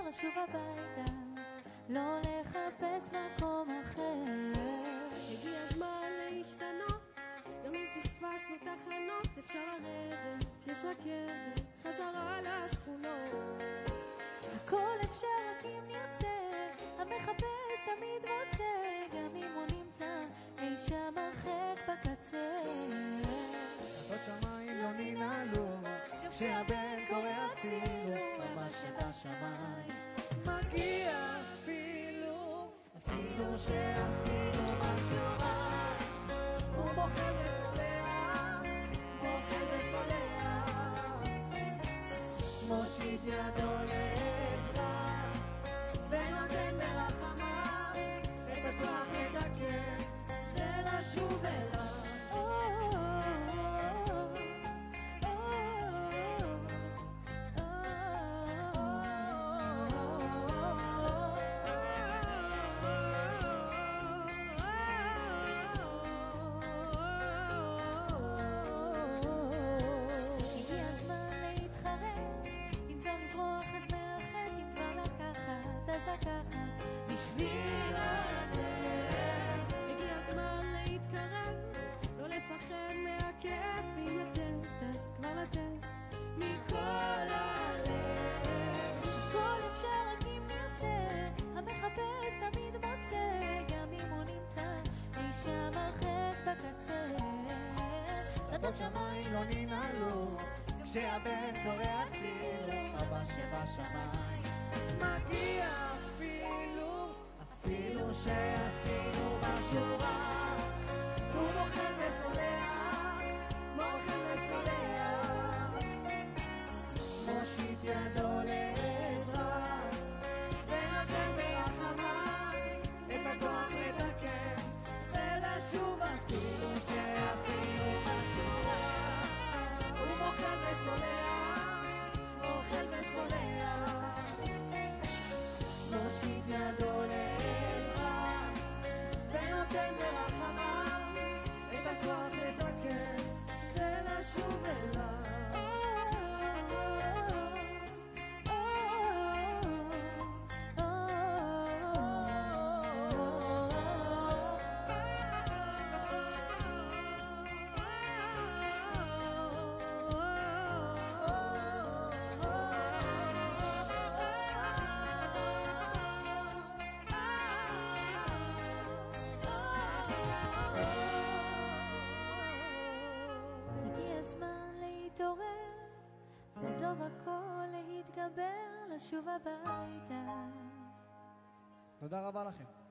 לשוב הביתה, לא לחפש מקום אחר. הגיע הזמן להשתנות, גם אם פספסנו תחנות, אפשר לרדת, יש רכבת, חזרה לשכונות. הכל אפשר רק אם נרצה, המחפש תמיד מוצא, גם אם הוא נמצא אי שם הרחק בקצה. חלקות שמיים לא ננעלו, כשהבן קורא הצילו, ממש שבשמיים מגיע אפילו שעשינו משהו רע. הוא בוחר וסולח, מושיט ידו לעזרה, ונותן ברחמה את הכוח לתקן ולשוב אליו. בשביל הדרך הגיע הזמן להתקרב, לא לפחד מהכאב, אם לתת אז כבר לתת מכל הלב. הכל אפשר רק אם נרצה, המחפש תמיד מוצא, גם אם הוא נמצא אי שם הרחק בקצה. חלקות שמיים לא ננעלו, כשהבן קורא הצילו, אבא שבשמיים מגיע אפילו שעשינו משהו רע. הוא בוחר וסולח, מושיט ידו לעזרה, ונותן ברחמה את הכוח לתקן ולשוב. אפילו שעשינו משהו רע, הוא בוחר וסולח, מושיט ידו לעזרה, ונותן ברחמה את הכוח לתקן ולשוב אליו. לעזוב הכל, להתגבר, לשוב הביתה. תודה רבה לכם.